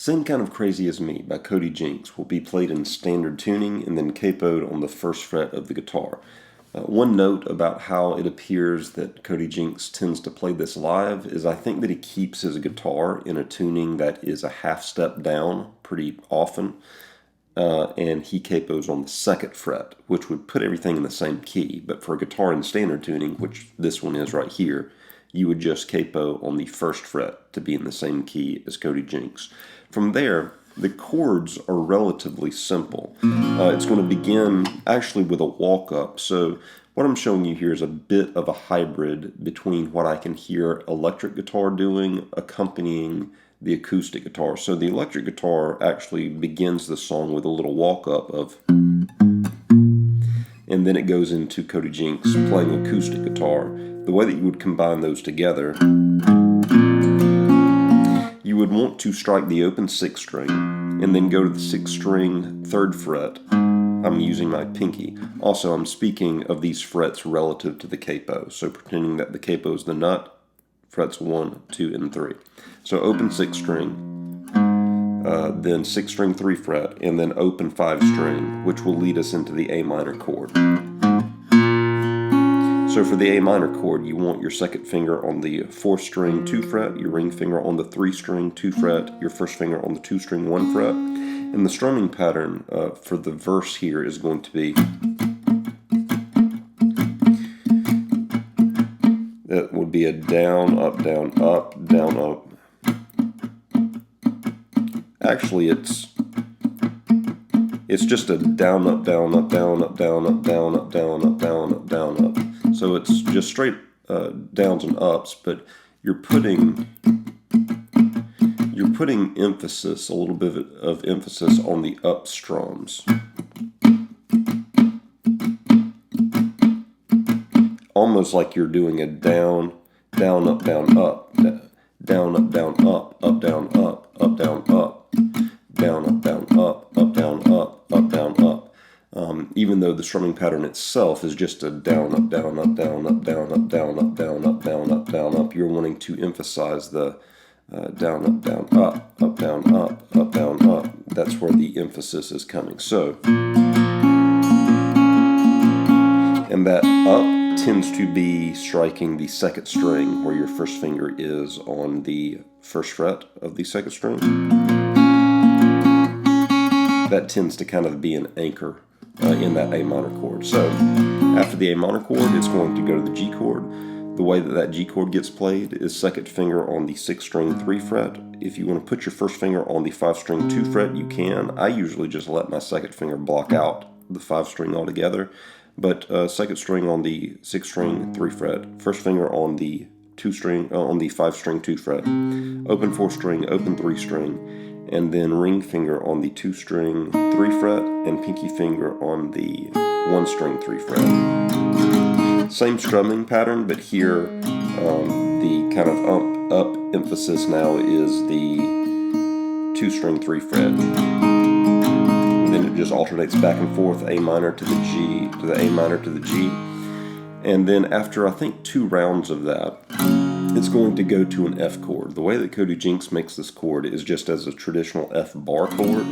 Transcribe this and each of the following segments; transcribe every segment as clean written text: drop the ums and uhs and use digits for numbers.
Same Kind of Crazy as Me by Cody Jinks will be played in standard tuning and then capoed on the first fret of the guitar. One note about how it appears that Cody Jinks tends to play this live is I think that he keeps his guitar in a tuning that is a half step down pretty often, and he capos on the second fret, which would put everything in the same key. But for a guitar in standard tuning, which this one is right here, you would just capo on the first fret to be in the same key as Cody Jinks. From there, the chords are relatively simple. It's going to begin actually with a walk-up. So what I'm showing you here is a bit of a hybrid between what I can hear electric guitar doing accompanying the acoustic guitar. So the electric guitar actually begins the song with a little walk-up of, and then it goes into Cody Jinks playing acoustic guitar. The way that you would combine those together, you would want to strike the open 6th string and then go to the 6th string 3rd fret. I'm using my pinky. Also, I'm speaking of these frets relative to the capo, so pretending that the capo is the nut, frets 1, 2, and 3. So open 6th string, then 6th string 3 fret, and then open 5 string, which will lead us into the A minor chord. So for the A minor chord, you want your second finger on the 4th string 2 fret, your ring finger on the 3 string 2 fret, your first finger on the 2 string 1 fret. And the strumming pattern for the verse here is going to be, that would be a down, up, down, up, down, up. Actually, it's just a down, up, down, up, down, up, down, up, down, up, down, up, down, up, down, up. So it's just straight downs and ups, but you're putting emphasis, a little bit of emphasis on the up strums. Almost like you're doing a down, down, up, down, up, down, up, down, up, up, down, up, down, up, down, up, down, up, down, up, down, up. Even though the strumming pattern itself is just a down, up, down, up, down, up, down, up, down, up, down, up, down, up, down, up, you're wanting to emphasize the down, up, down, up, down, up, down, up. That's where the emphasis is coming. So, and that up tends to be striking the 2nd string where your first finger is on the 1st fret of the 2nd string. That tends to kind of be an anchor in that A minor chord. So after the A minor chord, it's going to go to the G chord. The way that G chord gets played is 2nd finger on the 6th string 3 fret. If you want to put your first finger on the 5th string 2 fret, you can. I usually just let my 2nd finger block out the 5th string altogether. But 2nd string on the 6th string 3 fret, first finger on the 5th string 2 fret, open 4th string, open 3 string, and then ring finger on the 2 string 3 fret and pinky finger on the 1 string 3 fret. Same strumming pattern, but here the kind of up emphasis now is the 2 string 3 fret. And then it just alternates back and forth, A minor to the G, to the A minor to the G. And then after I think 2 rounds of that, it's going to go to an F chord. The way that Cody Jinks makes this chord is just as a traditional F bar chord.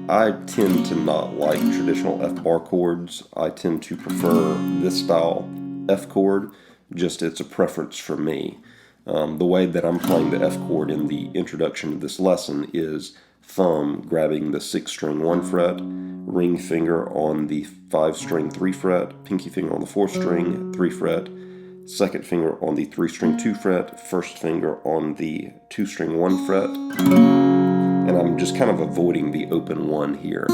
I tend to not like traditional F bar chords. I tend to prefer this style F chord, just it's a preference for me. The way that I'm playing the F chord in the introduction of this lesson is thumb grabbing the 6th string 1 fret, ring finger on the 5 string 3 fret, pinky finger on the 4th string 3 fret, 2nd finger on the 3 string 2 fret, first finger on the 2 string 1 fret, and I'm just kind of avoiding the open 1 here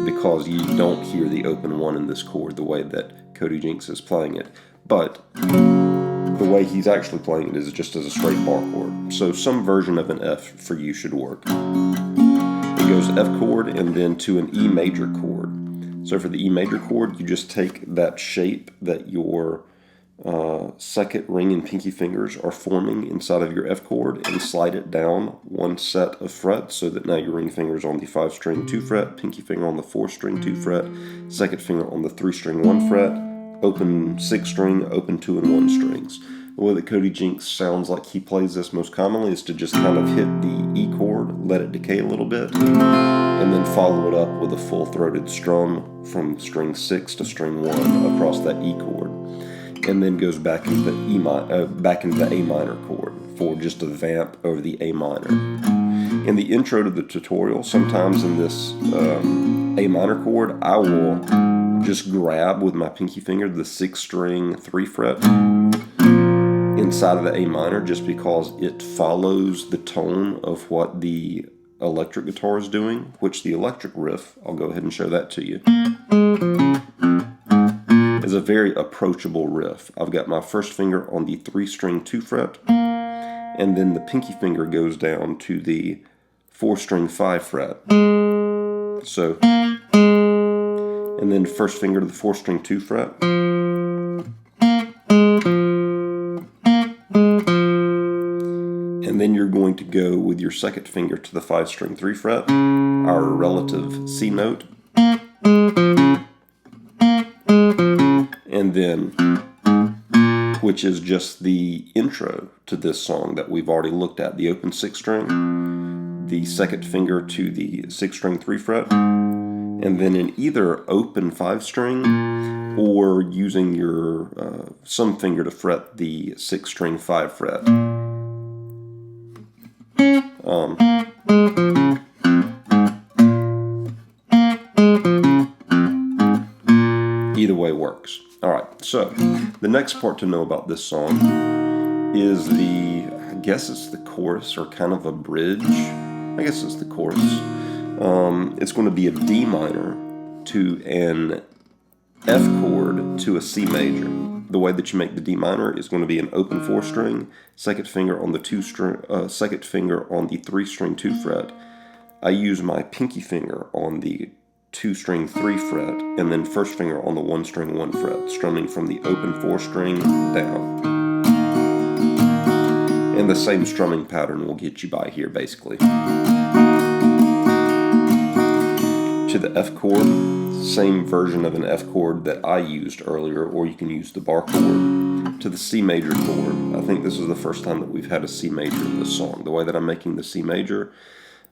because you don't hear the open 1 in this chord the way that Cody Jinks is playing it. But the way he's actually playing it is just as a straight bar chord. So some version of an F for you should work. It goes F chord and then to an E major chord. So for the E major chord, you just take that shape that your 2nd ring and pinky fingers are forming inside of your F chord and slide it down 1 set of frets so that now your ring finger is on the 5 string 2 fret, pinky finger on the 4 string 2 fret, 2nd finger on the 3 string 1 fret, open 6 string, open 2 and 1 strings. The way that Cody Jinks sounds like he plays this most commonly is to just kind of hit the E chord, let it decay a little bit, and then follow it up with a full-throated strum from string 6 to string 1 across that E chord, and then goes back into the A minor chord for just a vamp over the A minor. In the intro to the tutorial, sometimes in this A minor chord, I will just grab with my pinky finger the 6th string 3 fret inside of the A minor, just because it follows the tone of what the electric guitar is doing, which the electric riff, I'll go ahead and show that to you, is a very approachable riff. I've got my first finger on the 3 string 2 fret, and then the pinky finger goes down to the 4 string 5 fret. So, and then first finger to the 4 string 2 fret. And then you're going to go with your second finger to the 5 string 3 fret, our relative C note. And then, which is just the intro to this song that we've already looked at, the open 6th string, the second finger to the 6th string 3 fret, and then in either open 5 string or using your sum finger to fret the 6th string 5 fret. Either way works. Alright, so the next part to know about this song is I guess it's the chorus, or kind of a bridge. I guess it's the chorus. It's going to be a D minor to an F chord to a C major. The way that you make the D minor is going to be an open 4 string, second finger on the 3 string 2 fret. I use my pinky finger on the 2 string 3 fret, and then first finger on the 1 string 1 fret, strumming from the open 4 string down. And the same strumming pattern will get you by here, basically. To the F chord, same version of an F chord that I used earlier, or you can use the bar chord. To the C major chord, I think this is the first time that we've had a C major in this song. The way that I'm making the C major,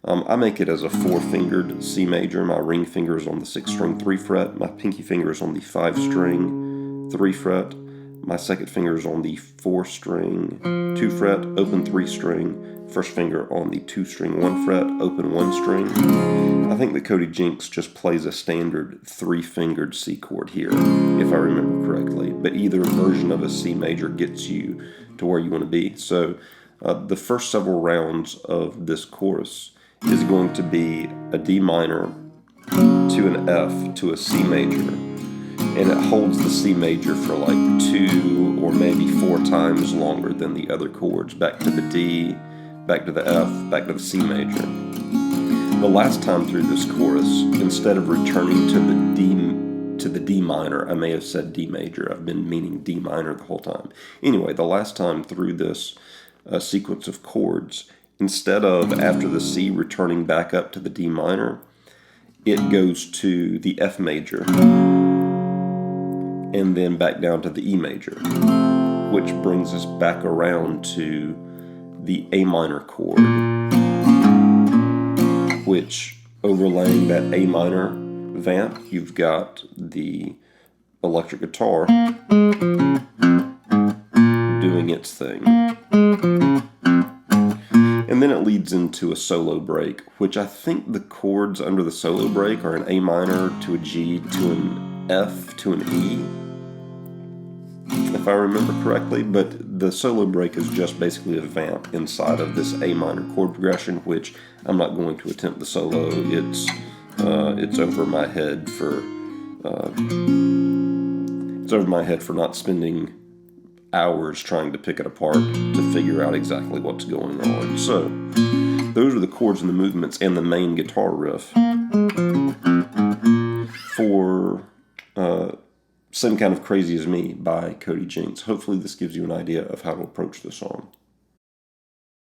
I make it as a 4-fingered C major. My ring finger is on the 6th string 3 fret, my pinky finger is on the 5 string 3 fret, my second finger is on the 4 string 2 fret, open 3 string, first finger on the 2 string 1 fret, open 1 string. I think that Cody Jinks just plays a standard 3-fingered C chord here, if I remember correctly, but either version of a C major gets you to where you want to be. So the first several rounds of this chorus is going to be a D minor to an F to a C major, and it holds the C major for like 2 or maybe 4 times longer than the other chords, back to the D, back to the F, back to the C major. The last time through this chorus, instead of returning to the D minor, I may have said D major. I've been meaning D minor the whole time. Anyway, the last time through this sequence of chords, instead of after the C returning back up to the D minor, it goes to the F major and then back down to the E major, which brings us back around to the A minor chord, which overlaying that A minor vamp, you've got the electric guitar doing its thing. And then it leads into a solo break, which I think the chords under the solo break are an A minor to a G to an F to an E, if I remember correctly, but the solo break is just basically a vamp inside of this A minor chord progression, which I'm not going to attempt the solo. It's over my head for not spending hours trying to pick it apart to figure out exactly what's going on. So those are the chords and the movements and the main guitar riff for Same Kind of Crazy as Me by Cody Jinks. Hopefully this gives you an idea of how to approach the song.